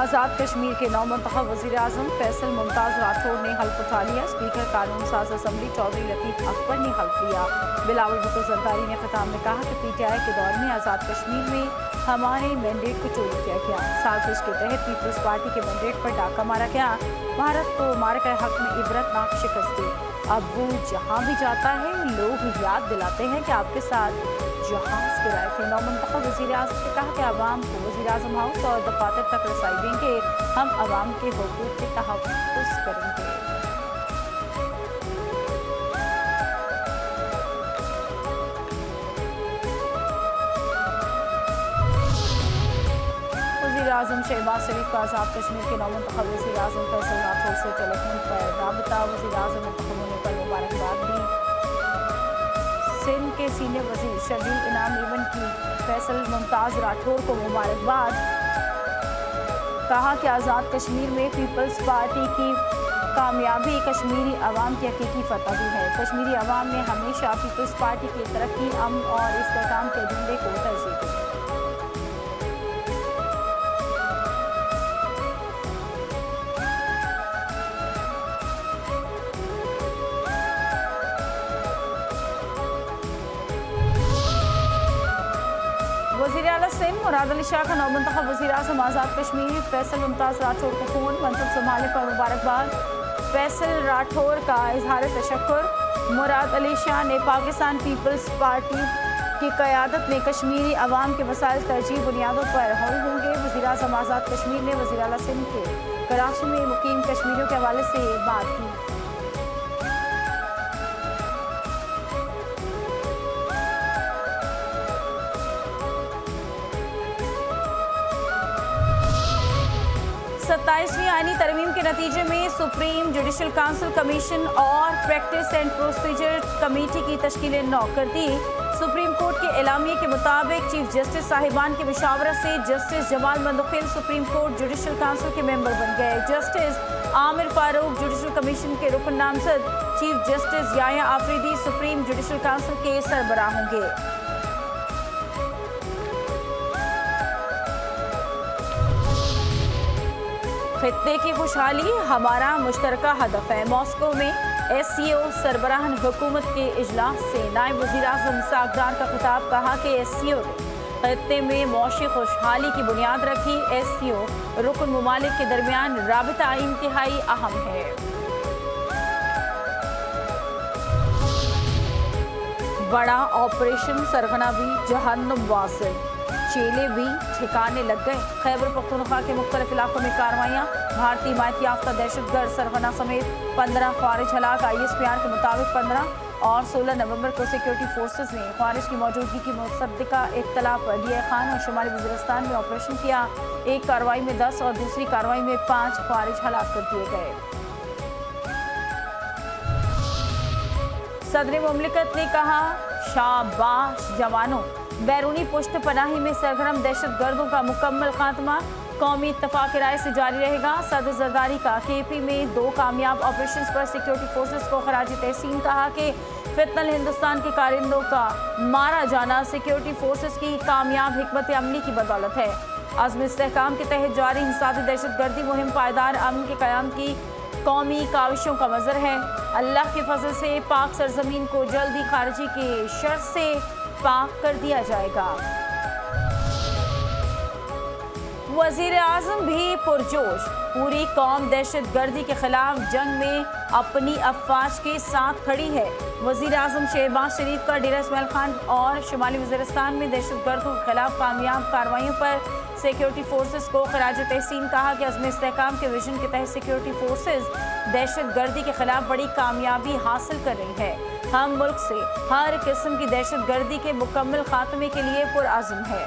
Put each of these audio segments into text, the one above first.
आज़ाद कश्मीर के नौ मुंतखब वज़ीर आज़म फैसल मुमताज़ राठौर ने हल्फ उठा लिया। स्पीकर कानून साज असम्बली चौधरी लतीफ़ अकबर ने हल्फ लिया। बिलावल भुट्टो ज़रदारी ने खिताब में कहा कि PTI के दौर में आज़ाद कश्मीर में हमारे मैंडेट को चोरी किया गया। साजिश के तहत पीपल्स पार्टी के मैंडेट पर डाका मारा गया। भारत को मारका हक में इबरतनाक शिकस्त दी। अब वो जहाँ भी जाता है लोग याद दिलाते हैं कि आपके साथ जहाज गिराए थे। नौ मुंतखब वज़ीर आज़म ने कहा कि आवाम को वज़ीर आज़म हाउस और दफातर तक रसाई देंगे। हम आवाम के हुकूक के तहफ़्फ़ुज़ करेंगे। वज़ीर आज़म शहबाज शरीफ का आज़ाद कश्मीर के नौ मुंतखब वज़ीर आज़म फैसल राठौर से टेलीफोन पर राबता। वज़ीर आज़म मुंतखब होने पर मुबारकबाद दी। सिंध के सीनियर वज़ीर शर्जील इनाम इवन की फैसल मुमताज़ राठौर को मुबारकबाद। कहा कि आज़ाद कश्मीर में पीपल्स पार्टी की कामयाबी कश्मीरी अवाम की हकीकी फतह भी है। कश्मीरी अवाम ने हमेशा पीपल्स पार्टी की तरक्की, अमन और इस्तेहकाम के एजेंडे को तरजीह दी। वज़ीर आला सिंध मुराद अली शाह का नौ मुंतखब वज़ीर आज़म आज़ाद कश्मीर फैसल मुमताज़ राठौर को फ़ोन। मनसब संभालने पर मुबारकबाद। फैसल राठौर का इजहार तशक्कुर। मुराद अली शाह ने पाकिस्तान पीपल्स पार्टी की क़यादत में कश्मीरी अवाम के मसाइल तरजीह बुनियादों पर हल होंगे। वज़ीर आज़म आज़ाद कश्मीर ने वज़ीर आला सिंध के कराची में मुकीम कश्मीरियों के हवाले से बात की। सत्ताईसवीं आईनी तरमीम के नतीजे में सुप्रीम जुडिशल काउंसिल कमीशन और प्रैक्टिस एंड प्रोसीजर कमेटी की तश्कील नौ कर दी। सुप्रीम कोर्ट के एलामिये के मुताबिक चीफ जस्टिस साहिबान की मशावरत से justice Jamal Mandokhail supreme court judicial council के मेंबर बन गए। Justice Aamir Farooq judicial commission के रुकन नामजद। Chief justice Yahya Afridi supreme judicial council के सरबराह होंगे। खित्ते की खुशहाली हमारा मुश्तरका हदफ है। मॉस्को में SCO सरबराहन हुकूमत के इजलास से नायब वज़ीर आज़म सागदार का खिताब। कहा कि SCO ने खित्ते में मौशी खुशहाली की बुनियाद रखी। SCO रुकन ममालिक के दरमियान राबिता इंतहाई अहम है। बड़ा ऑपरेशन सरगना भी जहन्नुम वासिल, चेले भी ठिकाने लग गए। खैबर पख्तूनख्वा के मुख्तलिफ इलाकों में कार्रवाइयाँ। भारतीय हिमायत याफ्ता दहशतगर्द सरगना समेत 15 ख्वारिज हलाक। ISPR के मुताबिक 15 और 16 नवंबर को सिक्योरिटी फोर्सेज ने ख्वारिज की मौजूदगी की मुसद्दिका इत्तला पर लिया खान और शुमाली वज़ीरिस्तान में ऑपरेशन किया। एक कार्रवाई में 10 और दूसरी कार्रवाई में 5 ख्वारिज हलाक कर दिए गए। सदर मुमलिकत ने कहा, शाबाश जवानों, बैरूनी पुश्त पनाही में सरगर्म दहशत गर्दों का मुकम्मल खात्मा कौमी इत्तफाक राय से जारी रहेगा। सदर जरदारी का KP में 2 कामयाब ऑपरेशंस पर सिक्योरिटी फोर्सेस को खराज तहसीन। कहा कि फितनल हिंदुस्तान के कारिंदों का मारा जाना सिक्योरिटी फोर्सेस की कामयाब हिकमत अमली की बदौलत है। अज़्म इस्तेहकाम के तहत जारी इंसादी दहशत गर्दी मुहिम पायदार अमन के क़याम की कौमी काविशों का मज़र है। अल्लाह के फजल से पाक सरजमीन को जल्दी खारिजी के शर से पाक कर दिया जाएगा। वज़ीर आज़म भी पुरजोश। पूरी कौम दहशत गर्दी के खिलाफ जंग में अपनी अफवाज के साथ खड़ी है। वज़ीर आज़म शहबाज शरीफ का डेरा इस्माइल खान और शुमाली वज़ीरिस्तान में दहशत गर्दों के खिलाफ कामयाब कार्रवाइयों पर सिक्योरिटी फोर्सेस को खराज तहसीन। कहा कि अज़्म इस्तेहकाम के विजन के तहत सिक्योरिटी फोर्सेस दहशत गर्दी के खिलाफ बड़ी कामयाबी हासिल कर रही है। हम मुल्क से हर किस्म की दहशत गर्दी के मुकम्मल खात्मे के लिए पुरअज़्म है।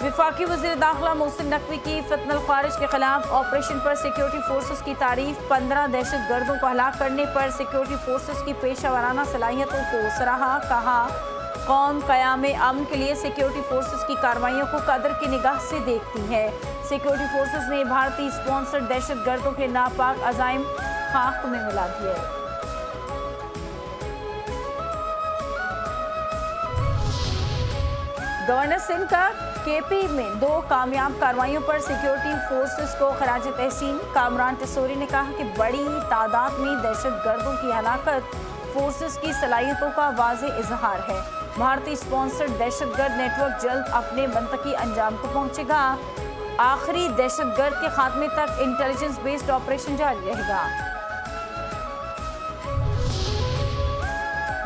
वफाकी वज़ीर दाखिला मोहसिन नकवी की फितनल ख्वारिज के खिलाफ ऑपरेशन पर सिक्योरिटी फोर्सेस की तारीफ। 15 दहशत गर्दों को हलाक करने पर सिक्योरिटी फोर्सेस की पेशा वराना सलाहियतों को सराहा। कहा, कौम क़याम अमन के लिए सिक्योरिटी फोर्सेस की कार्रवाइयों को कदर की निगाह से देखती है। सिक्योरिटी फोर्सेस ने भारतीय स्पॉन्सर्ड दहशत गर्दों के नापाक अज़ाइम खाक में मिला दिए। गवर्नर सिंध का केपी में 2 कामयाब कार्रवाइयों पर सिक्योरिटी फोर्सेस को खराज तहसीन। कामरान टिसोरी ने कहा कि बड़ी तादाद में दहशतगर्दों की हलाकत फोर्सेस की सलाहियतों का वाज़ेह इजहार है। भारतीय स्पॉन्सर्ड दहशतगर्द नेटवर्क जल्द अपने मंतकी अंजाम को पहुंचेगा। आखिरी दहशतगर्द के खात्मे तक इंटेलिजेंस बेस्ड ऑपरेशन जारी रहेगा।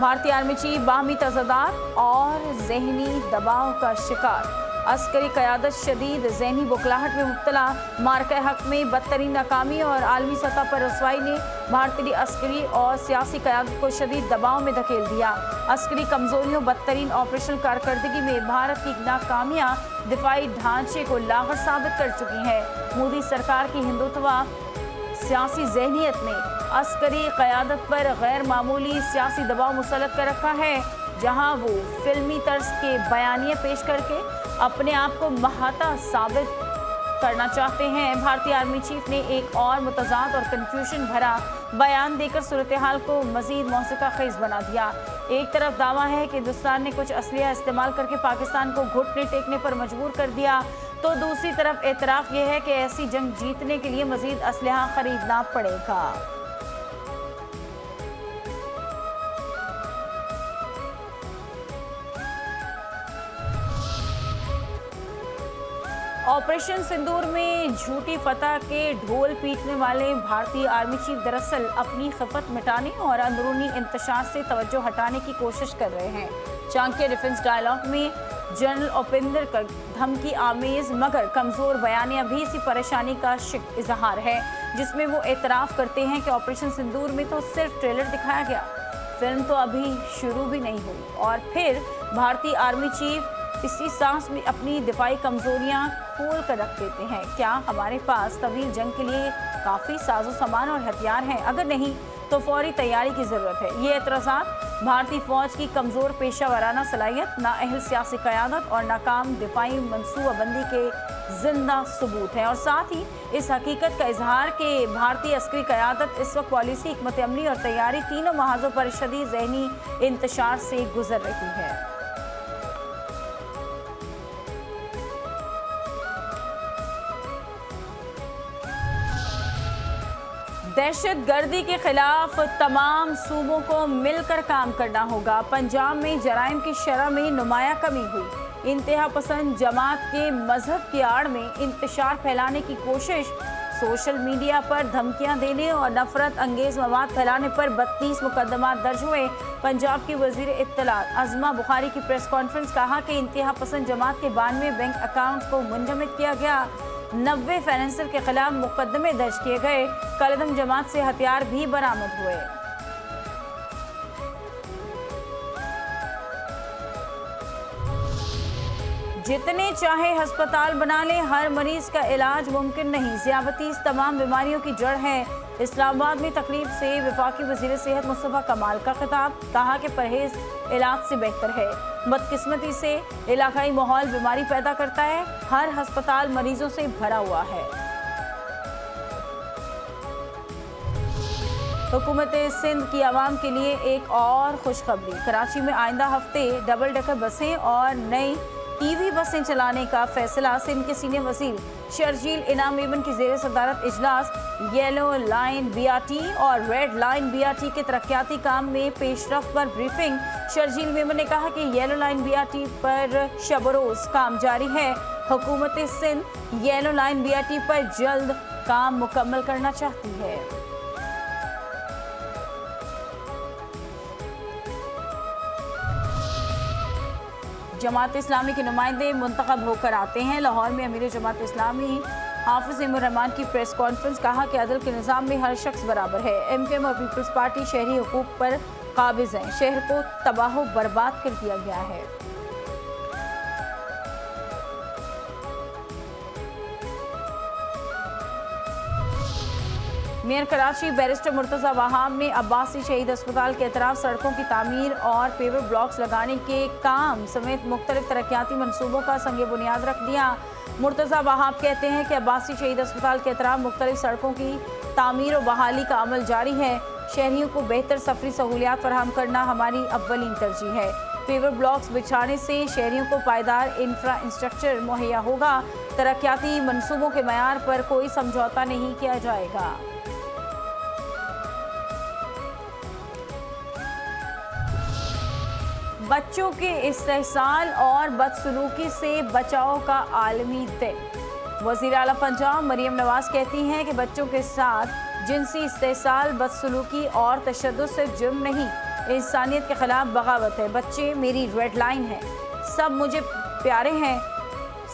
भारतीय आर्मी चीफ बाहमी तज़ादार और ज़हनी दबाव का शिकार। अस्करी क़यादत शदीद ज़हनी बुखलाहट में मुब्तला। मार्के हक में बदतरीन नाकामी और आलमी सतह पर रसवाई ने भारतीय अस्करी और सियासी क़यादत को शदीद दबाव में धकेल दिया। अस्करी कमज़ोरियों बदतरीन ऑपरेशनल कारकर्दगी में भारत की नाकामियाँ दिफाई ढांचे को लागर साबित कर चुकी हैं। मोदी सरकार की हिंदुत्वा सियासी ज़हनियत ने अस्करी क़यादत पर गैर मामूली सियासी दबाव मुसल्लत कर रखा है, जहां वो फिल्मी तर्ज के बयानिए पेश करके अपने आप को महाता साबित करना चाहते हैं। भारतीय आर्मी चीफ ने एक और मुतज़ाद और कन्फ्यूजन भरा बयान देकर सूरत हाल को मज़ीद मौसिका खेज बना दिया। एक तरफ दावा है कि हिंदुस्तान ने कुछ असलिया इस्तेमाल करके पाकिस्तान को घुटने टेकने पर मजबूर कर दिया, तो दूसरी तरफ एतराफ़ यह है कि ऐसी जंग जीतने के लिए मज़ीद असलहा खरीदना पड़ेगा। ऑपरेशन सिंदूर में झूठी फतह के ढोल पीटने वाले भारतीय आर्मी चीफ दरअसल अपनी खिफत मिटाने और अंदरूनी इंतशार से तवज्जो हटाने की कोशिश कर रहे हैं। चाणक्य डिफेंस डायलॉग में जनरल उपेंद्र का धमकी आमेज मगर कमज़ोर बयानिया भी इसी परेशानी का इजहार है, जिसमें वो एतराफ़ करते हैं कि ऑपरेशन सिंदूर में तो सिर्फ ट्रेलर दिखाया गया, फिल्म तो अभी शुरू भी नहीं हुई। और फिर भारतीय आर्मी चीफ इसी सांस में अपनी दिफाई कमज़ोरियाँ खोल कर रख देते हैं। क्या हमारे पास तवील जंग के लिए काफ़ी साजो सामान और हथियार हैं? अगर नहीं तो फौरी तैयारी की ज़रूरत है। ये एतराज़ात भारतीय फ़ौज की कमज़ोर पेशा वराना सलाहियत, नाअहल सियासी क़यादत और नाकाम दिफाई मनसूबाबंदी के जिंदा सबूत हैं, और साथ ही इस हकीकत का इजहार कि भारतीय अस्करी क़यादत इस वक्त पॉलिसी, हिकमत अमली और तैयारी तीनों महाजों पर शदीद ज़हनी इंतशार से गुजर रही है। दहशत गर्दी के खिलाफ तमाम सूबों को मिलकर काम करना होगा। पंजाब में जराइम की शरह में नुमाया कमी हुई। इंतहा पसंद जमात के मजहब की आड़ में इंतशार फैलाने की कोशिश, सोशल मीडिया पर धमकियां देने और नफरत अंगेज मवाद फैलाने पर 32 मुकदमात दर्ज हुए। पंजाब की वजीर इत्तलात अज़मा बुखारी की प्रेस कॉन्फ्रेंस, कहा कि इंतहा पसंद जमात के 92 बैंक अकाउंट्स को मुंजमद किया गया। 90 फाइनेंसर के खिलाफ मुकदमे दर्ज किए गए। कलदम जमात से हथियार भी बरामद हुए। जितने चाहे अस्पताल बना लें, हर मरीज का इलाज मुमकिन नहीं। ज़ियादती तमाम बीमारियों की जड़ है। इस्लामाबाद में तकरीब से वफाकी वज़ीर सेहत मुस्तफ़ा कमाल का खिताब, कहा कि परहेज इलाज से बेहतर है। बदकिस्मती से इलाकाई माहौल बीमारी पैदा करता है। हर अस्पताल मरीजों से भरा हुआ है। हुकूमत सिंध की आवाम के लिए एक और खुशखबरी। कराची में आइंदा हफ्ते डबल डेकर बसें और नई ईवी बसें चलाने का फैसला। सिंध के सीनियर वज़ीर शर्जील इनाम मेमन की ज़ेर सदारत इजलास येलो लाइन BRT और रेड लाइन BRT के तरक्याती काम में पेशरफ्त पर ब्रीफिंग। शर्जील मेमन ने कहा कि येलो लाइन BRT पर शबरोज़ काम जारी है। हुकूमत सिंध येलो लाइन BRT पर जल्द काम मुकम्मल करना चाहती है। जमात इस्लामी के नुमाइंदे मुंतखब होकर आते हैं। लाहौर में अमीर जमात इस्लामी हाफिज इमर रहमान की प्रेस कॉन्फ्रेंस, कहा कि अदल के निज़ाम में हर शख्स बराबर है। MKM और पीपल्स पार्टी शहरी हुकूक पर काबिज हैं। शहर को तबाह बर्बाद कर दिया गया है। मेयर कराची बैरिस्टर मुर्तज़ा वहाब ने अब्बासी शहीद अस्पताल के अतराफ सड़कों की तामीर और पेवर ब्लॉक्स लगाने के काम समेत मुख्तलिफ तरक्याती मनसूबों का संग बुनियाद रख दिया। मुर्तज़ा वहाब कहते हैं कि अब्बासी शहीद अस्पताल के अतराफ मुख्तलिफ सड़कों की तामीर और बहाली का अमल जारी है। शहरियों को बेहतर सफरी सहूलियात फराहम करना हमारी अव्वलीन तरजीह है। पेवर ब्लॉक्स बिछाने से शहरियों को पायदार इंफ्रास्ट्रक्चर मुहैया होगा। तरक्याती मंसूबों के मयार पर कोई समझौता नहीं किया जाएगा। बच्चों के इस्तेहसाल और बदसलूकी से बचाव का आलमी दिन। वज़ीर आला पंजाब मरियम नवाज कहती हैं कि बच्चों के साथ जिनसी इस्तेहसाल, बदसलूकी और तशद्दुद सिर्फ जुर्म नहीं, इंसानियत के खिलाफ बगावत है। बच्चे मेरी रेड लाइन है, सब मुझे प्यारे हैं,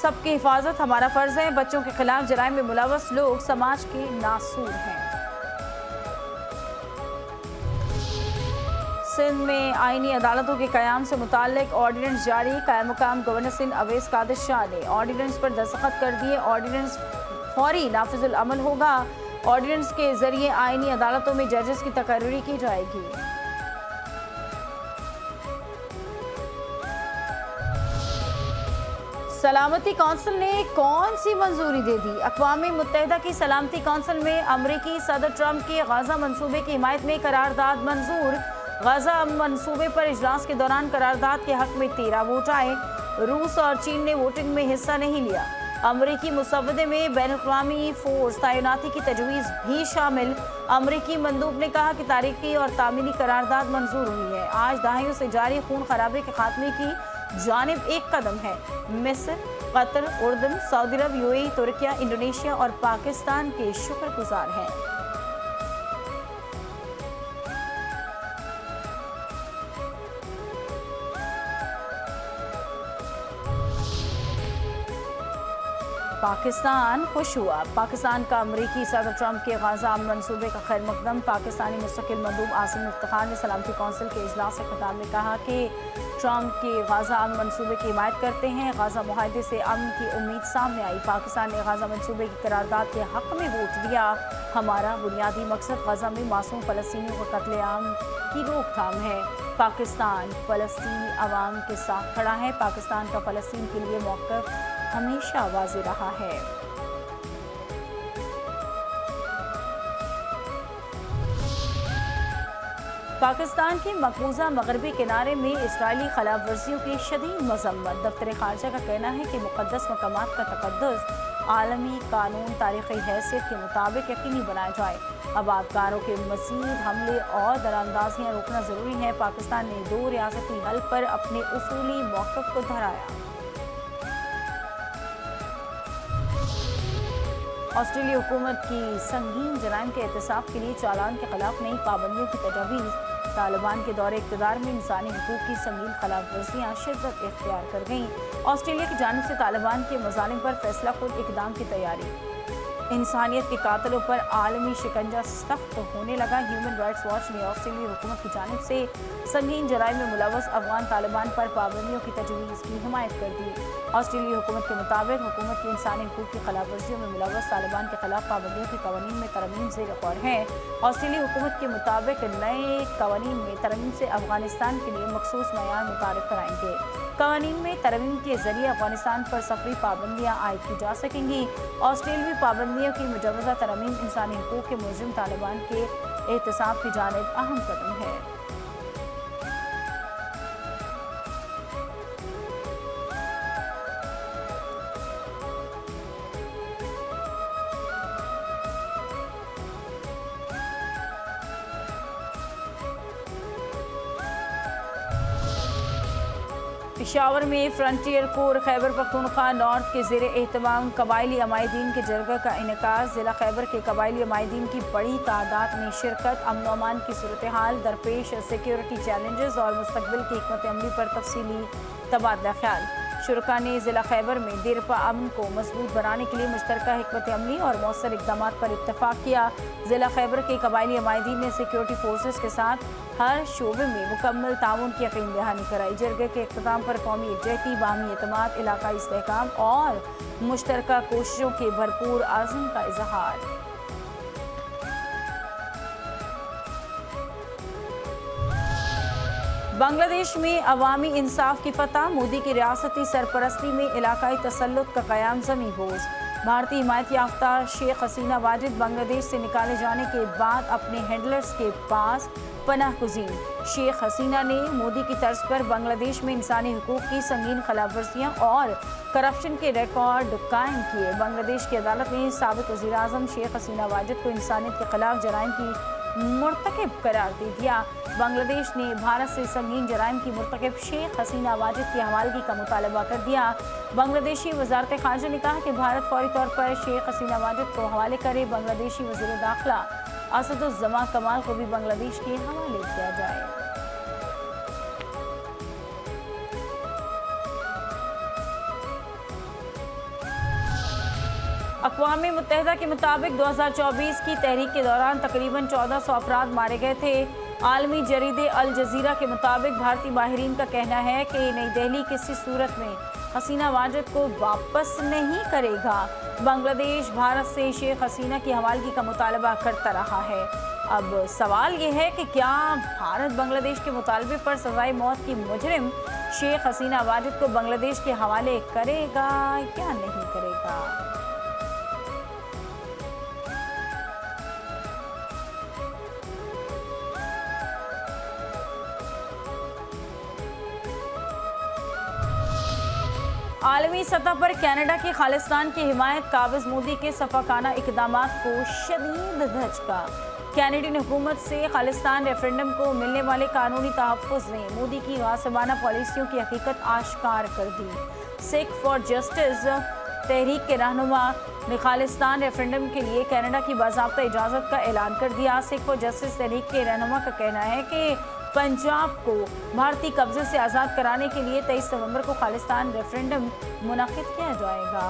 सबकी हिफाजत हमारा फ़र्ज़ है। बच्चों के खिलाफ जराइम में मुलव्वस लोग समाज के नासूर हैं। सिंध में आईनी अदालतों के क़याम से मुताल्लिक ऑर्डिनेंस जारी। कायम मुकाम गवर्नर सिंध अवैस कादिर शाह ने ऑर्डिनेंस पर दस्तखत कर दिए। ऑर्डिनेंस फौरी नाफिजुल अमल होगा। ऑर्डिनेंस के जरिए आईनी अदालतों में जजेस की तकर्री की जाएगी। सलामती कौंसिल ने कौन सी मंजूरी दे दी? अक़वाम मुत्तहिदा की सलामती कौंसिल में अमरीकी सदर ट्रंप के गाज़ा मंसूबे की हिमायत में करारदाद मंजूर। गाज़ा मंसूबे पर इजलास के दौरान करारदाद के हक में 13 वोट आए। रूस और चीन ने वोटिंग में हिस्सा नहीं लिया। अमरीकी मुसव्वदे में बैनुल-अक़वामी फोर्स तैनाती की तजवीज़ भी शामिल। अमरीकी मंदूब ने कहा कि तारीखी और तामीली करारदाद मंजूर हुई है। आज दहाइयों से जारी खून खराबे के खात्मे की जानिब एक कदम है। मिस्र, कतर, उर्दन, सऊदी अरब, यूएई, तुर्किया, इंडोनेशिया और पाकिस्तान के शुक्रगुजार हैं। पाकिस्तान खुश हुआ। पाकिस्तान का अमरीकी सदर ट्रंप के गाज़ा मंसूबे का खैर मकदम। पाकिस्तानी मुस्तकिल मंदूब आसिम इफ्तिखार ने सलामती कौंसिल के इजलास से खिताब में कहा कि ट्रंप के गाज़ा मंसूबे की हिमायत करते हैं। गाज़ा मुआहदे से अमन की उम्मीद सामने आई। पाकिस्तान ने गाज़ा मंसूबे की करारदाद के हक़ में वोट दिया। हमारा बुनियादी मकसद गाज़ा में मासूम फ़लस्तीनियों को कत्लेआम की रोकथाम है। पाकिस्तान फ़लस्तीनी अवाम के साथ खड़ा है। पाकिस्तान का फ़लस्तीन के लिए मौक़िफ़ हमेशा वाज़ेह रहा है। पाकिस्तान के मकबूजा मगरबी किनारे में इसराइली खिलाफ वर्जियों की शदीद मजम्मत। दफ्तर खारजा का कहना है कि मुक़द्दस मकामात का तक़द्दुस आलमी कानून तारीख़ी हैसियत के मुताबिक यकीनी बनाया जाए। आबादकारों के मज़ीद हमले और दरारंदाजियाँ रोकना ज़रूरी है। पाकिस्तान ने 2 रियासती हल पर अपने उसूली मौक़िफ़ को दोहराया। ऑस्ट्रेलिया हुकूमत की संगीन जराइम के एहतसाब के लिए चालान के खिलाफ नई पाबंदियों की तजवीज़। तालिबान के दौरे इक़्तिदार में इंसानी हुकूक की संगीन खिलाफ वर्जियाँ शिद्दत इख्तियार कर गईं। ऑस्ट्रेलिया की जानिब से तालिबान के मज़ालिम पर फैसला खुद इक़दाम की तैयारी। इंसानियत के कातलों पर आलमी शिकंजा सख्त होने लगा। ह्यूमन राइट्स वॉच ने ऑस्ट्रेलिया हुकूमत की जानिब से संगीन जराइम में मुलव्वस अफगान तालिबान पर पाबंदियों की तजवीज़ की हिमायत कर दी। ऑस्ट्रेलिया हुकूमत के मुताबिक हुकूमत की इंसानी हुकूक की खिलाफ वर्जियों में मुलव्वस तालिबान के खिलाफ पाबंदियों की कवानीन में तरमीम ज़ेर गौर है। ऑस्ट्रेलिया हुकूमत के मुताबिक नए कवानीन में तरमीम से अफगानिस्तान के लिए मखसूस मयार मुतारिफ कराएंगे। कवानीन में तरमीम के जरिए अफगानिस्तान पर सफरी पाबंदियाँ आयद की जा सकेंगी। ऑस्ट्रेलियावी पाबंदियों की मुजवज़ा तरमीम इंसानी हुकूक के मुलज़िम तालिबान के एहतसाब की जानिब अहम कदम है। पेशावर में frontier core Khyber Pakhtunkhwa north के ज़ेर एहतमाम कबायली अमायदीन के जलगा का इनेकास। ज़िला खैबर के कबायली अमायदीन की बड़ी तादाद में शिरकत। अमन अमान की सूरत हाल, दरपेश सिक्योरिटी चैलेंजेस और मुस्तकबिल की हिकमत अमली पर तफसीली तबादला ख्याल। शुरका ने ज़िला खैबर में देरपा अमन को मजबूत बनाने के लिए मुश्तरका हिकमत अमली और मौसर इक़दाम पर इत्तफाक किया। ज़िला खैबर के कबायली अमायदीन ने सिक्योरिटी फोर्सेस के साथ हर शोबे में मुकम्मल ताउन की यकीन दहानी कराई। जरगे के इख्तिताम पर कौमी यकजहती, बाहमी एतमाद, इलाकाई इस्तेहकाम और मुश्तरका कोशिशों के भरपूर आज़म का इजहार। बांग्लादेश में अवामी इंसाफ की फतह। मोदी की रियासती सरपरस्ती में इलाकाई तसल्लुत का क़याम ज़मीन बोझ। भारतीय हिमायत याफ्ता शेख हसीना वाजिद बांग्लादेश से निकाले जाने के बाद अपने हैंडलर्स के पास पनाह गुज़ीर। शेख हसीना ने मोदी की तर्ज पर बांग्लादेश में इंसानी हुकूक की संगीन खिलाफवर्जियां और करप्शन के रिकॉर्ड कायम किए। बांग्लादेश की अदालत ने साबिक वज़ीर आज़म शेख हसीना वाजिद को इंसानियत के खिलाफ जराइम की मुर्तकिब करार दे दिया। बांग्लादेश ने भारत से संगीन जराइम की मुर्तकिब शेख हसीना वाजिद की हवालगी का मुतालबा कर दिया। बांग्लादेशी वज़ारत ख़ारजा ने कहा कि भारत फौरी तौर पर शेख हसीना वाजिद को हवाले करे। बांग्लादेशी वज़ीर दाखिला असदुज़्ज़मा कमाल को भी बांग्लादेश के हवाले किया जाए। अक़वाम मुत्तहिदा के मुताबिक 2024 की तहरीक के दौरान तकरीबन 1400 अफराद मारे गए थे। आलमी जरीदे अल जज़ीरा के मुताबिक भारतीय माहिरीन का कहना है कि नई दिल्ली किसी सूरत में हसीना वाजिद को वापस नहीं करेगा। बांग्लादेश भारत से शेख हसीना की हवालगी का मुतालबा करता रहा है। अब सवाल ये है कि क्या भारत बांग्लादेश के मुतालबे पर सज़ाए मौत की मुजरिम शेख हसीना वाजिद को बांग्लादेश के हवाले करेगा या नहीं करेगा। आलमी सतह पर कनाडा की खालिस्तान की हिमायत काबिज मोदी के सफाकाना इक़दामात को शदीद धचका। कैनेडियन हुकूमत से खालिस्तान रेफरेंडम को मिलने वाले कानूनी तहफ़्फ़ुज़ ने मोदी की गासिबाना पॉलिसियों की हकीकत आश्कार कर दी। सिख फॉर जस्टिस तहरीक के रहनुमा ने खालिस्तान रेफरेंडम के लिए कनाडा की बाज़ाब्ता इजाज़त का ऐलान कर दिया। सिख फॉर जस्टिस तहरीक के रहनुमा का कहना है कि पंजाब को भारतीय कब्जे से आज़ाद कराने के लिए 23 नवंबर को खालिस्तान रेफरेंडम मुनक़िद किया जाएगा।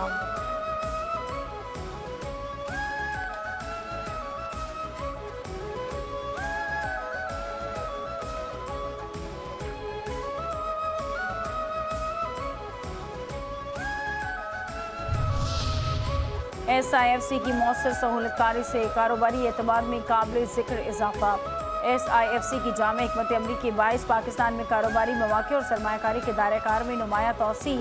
SIFC की मौसर सहूलतकारी से कारोबारी एतमाद में काबिल ज़िक्र इजाफा। SIFC की जामे हिकमत अमली के बाइस पाकिस्तान में कारोबारी मौक़े और सरमायाकारी के दायरे-कार में नुमाया तोसी।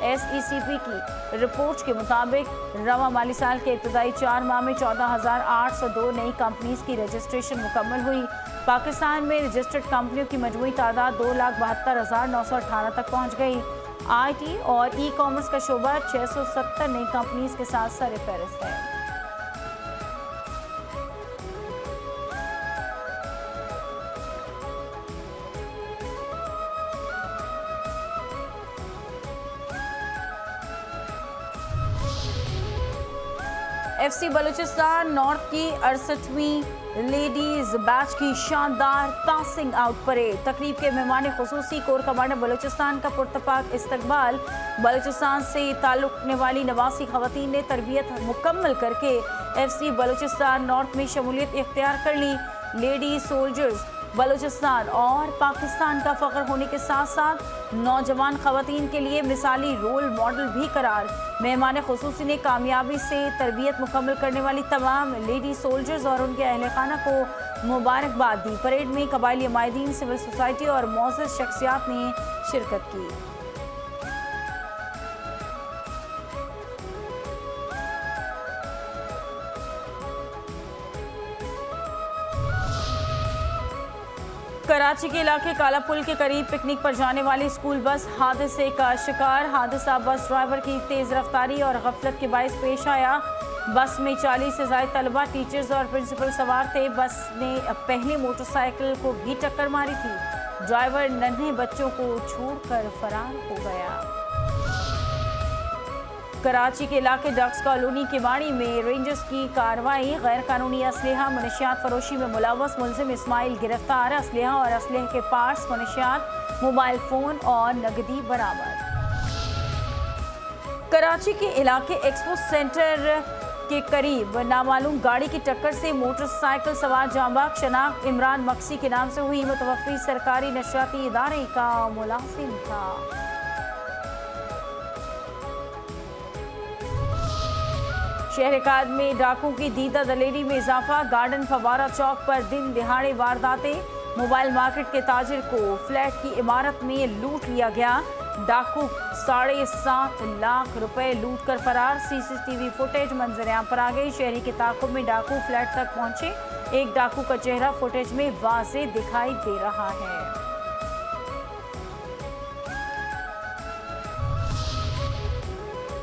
SECP की रिपोर्ट के मुताबिक रवा माली साल के इब्तदाई 4 माह में 14,802 नई कंपनीज की रजिस्ट्रेशन मुकम्मल हुई। पाकिस्तान में रजिस्टर्ड कंपनियों की मजमूई तादाद 2,72,918 तक पहुँच गई। IT और ई-कॉमर्स का शोबा 670 नई कंपनीज के साथ सरफ़हरिस्त है। FC बलूचिस्तान नॉर्थ की 68वीं लेडीज बैच की शानदार पासिंग आउट परेड। तकरीब के मेहमान खुसूसी कोर कमांडर बलूचिस्तान का पुरतपाक इस्तकबाल। बलूचिस्तान से ताल्लुक़ रखने वाली 89 ख़वातीन ने तरबियत मुकम्मल करके FC बलूचिस्तान नॉर्थ में शमूलियत इख्तियार कर ली। लेडी सोल्जर्स बलूचिस्तान और पाकिस्तान का फ़ख्र होने के साथ साथ नौजवान ख़वातीन के लिए मिसाली रोल मॉडल भी करार। मेहमान खुसूसी ने कामयाबी से तरबियत मुकम्मल करने वाली तमाम लेडी सोल्जर्स और उनके अहल खाना को मुबारकबाद दी। परेड में कबायली अमायदीन, सिविल सोसाइटी और मौजूद शख्सियात ने शिरकत की। कराची के इलाके काला पुल के करीब पिकनिक पर जाने वाली स्कूल बस हादसे का शिकार। हादसा बस ड्राइवर की तेज़ रफ्तारी और गफलत के बायस पेश आया। बस में 40 से ज़ायद तलबा, टीचर्स और प्रिंसिपल सवार थे। बस ने पहले मोटरसाइकिल को भी टक्कर मारी थी। ड्राइवर नन्हे बच्चों को छोड़कर फरार हो गया। कराची के इलाके डक्स कॉलोनी के बाड़ी में रेंजर्स की कार्रवाई। गैर कानूनी असलहा मनशियात फरोशी में मुलव्वस मुलजिम इस्माइल गिरफ्तार। असलहा और असलहे के पार्ट्स, मनशियात, मोबाइल फ़ोन और नकदी बरामद। कराची के इलाके एक्सपो सेंटर के करीब नामालूम गाड़ी की टक्कर से मोटरसाइकिल सवार जांबाग। शनाख्त इमरान मक्सी के नाम से हुई। मुतवफ़्फ़ी सरकारी नशरियाती इदारे का मुलाजिम था। शहर काद में डाकुओं की दीदा दलेरी में इजाफा। गार्डन फवारा चौक पर दिन दिहाड़े वारदातें। मोबाइल मार्केट के ताजिर को फ्लैट की इमारत में लूट लिया गया। डाकू 7.5 लाख रुपए लूट कर फरार। सीसीटीवी फुटेज मंजर आम पर आ गई। शहरी के ताक़ुब में डाकू फ्लैट तक पहुंचे। एक डाकू का चेहरा फुटेज में वाज़ेह दिखाई दे रहा है।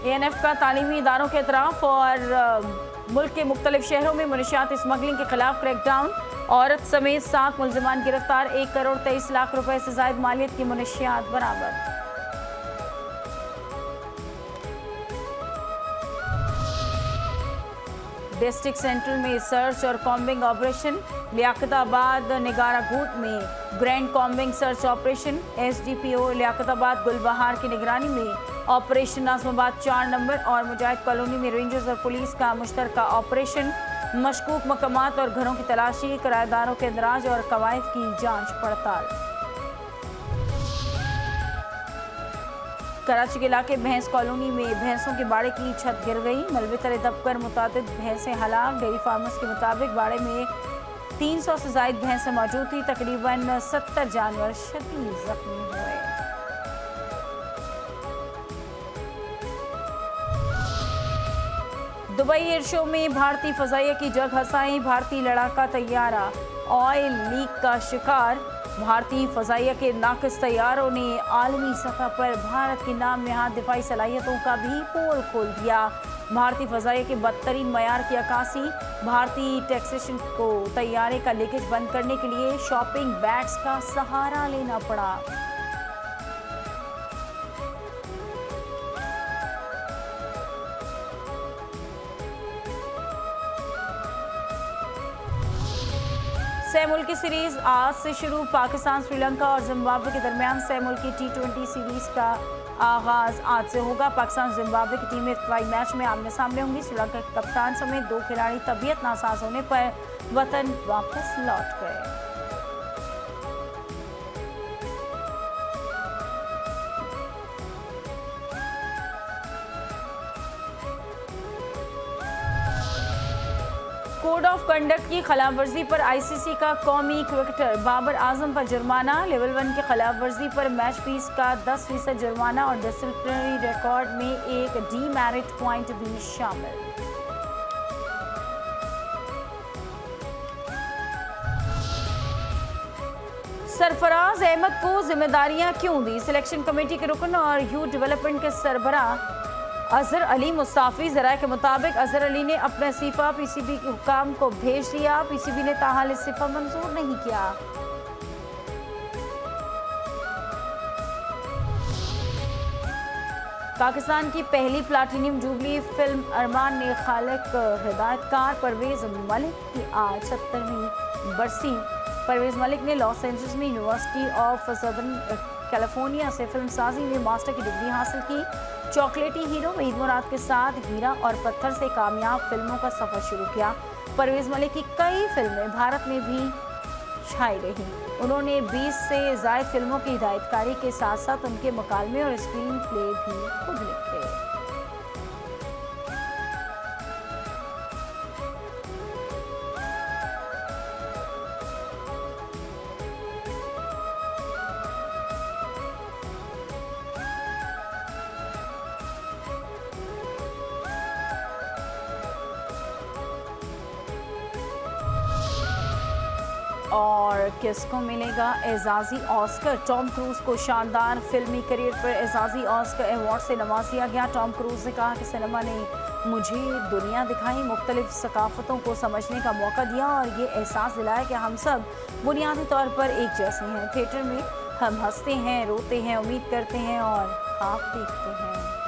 ANF का तालीमी इदारों के अतराफ और मुल्क के मुख्तलिफ शहरों में मनशियात स्मगलिंग के खिलाफ क्रैकडाउन। औरत समेत 7 मुलजिमान गिरफ्तार। 1 करोड़ 23 लाख रुपए से ज़ायद मालियत की मनशियात बरामद। डिस्ट्रिक्ट सेंट्रल में सर्च और कॉम्बिंग ऑपरेशन। लियाकताबाद निगारागूट में grand combing search operation. SDPO Liaquatabad Gulbahar की निगरानी में ऑपरेशन आजमाबाद 4 नंबर और मुजाहिद कॉलोनी में रेंजर्स और पुलिस का मुश्तरका ऑपरेशन। मशकूक मकामात और घरों की तलाशी, किराएदारों के इंदराज और कवायद की जांच पड़ताल। कराची के इलाके भैंस कॉलोनी में भैंसों के बाड़े की छत गिर गई। मलबे तले दबकर मुतादिद भैंसें हलाक। डेयरी फार्मर्स के मुताबिक बाड़े में 300 से ज़ायद भैंसें मौजूद थी। तकरीबन 70 जानवर शदीद जख्मी हुए। दुबई एयर शो में भारतीय फजाइया की जग हंसाई। भारतीय लड़ाका तैयारा ऑयल लीक का शिकार। भारतीय फजाइया के नाकिस तैयारों ने आलमी सतह पर भारत के नाम नहाद दिफाई सलाहियतों का भी पोल खोल दिया। भारतीय फजाइया के बदतरीन मयार की अक्कासी। भारतीय टैक्सेशन को तैयारे का लीकेज बंद करने के लिए शॉपिंग बैग्स का सहारा लेना पड़ा। सह मुल्की सीरीज आज से शुरू। पाकिस्तान, श्रीलंका और जिम्बाब्वे के दरमियान सह मुल्की T20 सीरीज का आगाज आज से होगा। पाकिस्तान जिम्बाब्वे की टीमें इफ्तारी मैच में आमने सामने होंगी। श्रीलंका के कप्तान समेत 2 खिलाड़ी तबीयत नासाज होने पर वतन वापस लौट गए। कोड ऑफ कंडक्ट की खिलाफवर्जी पर ICC का कौमी क्रिकेटर बाबर आजम पर जुर्माना। लेवल 1 की खिलाफवर्जी पर मैच फीस का 10% जुर्माना और डिसिप्लिनरी रिकॉर्ड में एक डीमेरिट पॉइंट भी शामिल। सरफराज अहमद को जिम्मेदारियां क्यों दी? सिलेक्शन कमेटी के रुकन और यूथ डेवलपमेंट के सरबराह अजहर अली मुस्ताफी। ज़राए के मुताबिक अजहर अली ने अपना इस्तीफा PCB के हुकाम को भेज दिया। PCB ने ताहाल इस्तीफा मंजूर नहीं किया। पाकिस्तान की पहली प्लाटिनियम जुबली फिल्म अरमान ने खालिक हिदायतकार परवेज मलिक की आज 70वीं बरसी। परवेज मलिक ने लॉस एंजल्स में यूनिवर्सिटी ऑफ सदर्न कैलिफोर्निया से फिल्म साजी में मास्टर की डिग्री हासिल की। चॉकलेटी हीरो ईद मुराद के साथ हीरा और पत्थर से कामयाब फिल्मों का सफर शुरू किया। परवेज मलिक की कई फिल्में भारत में भी छाई रही। उन्होंने 20 से ज़ायद फिल्मों की हिदायतकारी के साथ साथ उनके मकालमे और स्क्रीन प्ले भी खुद लिखे। और किसको मिलेगा एजाजी ऑस्कर? टॉम क्रूज को शानदार फिल्मी करियर पर एजाजी ऑस्कर अवार्ड से नवाज दिया गया। टॉम क्रूज ने कहा कि सिनेमा ने मुझे दुनिया दिखाई, मुख्तलिफ सकाफतों को समझने का मौका दिया और ये एहसास दिलाया कि हम सब बुनियादी तौर पर एक जैसे हैं। थिएटर में हम हंसते हैं, रोते हैं, उम्मीद करते हैं और ख्वाब देखते हैं।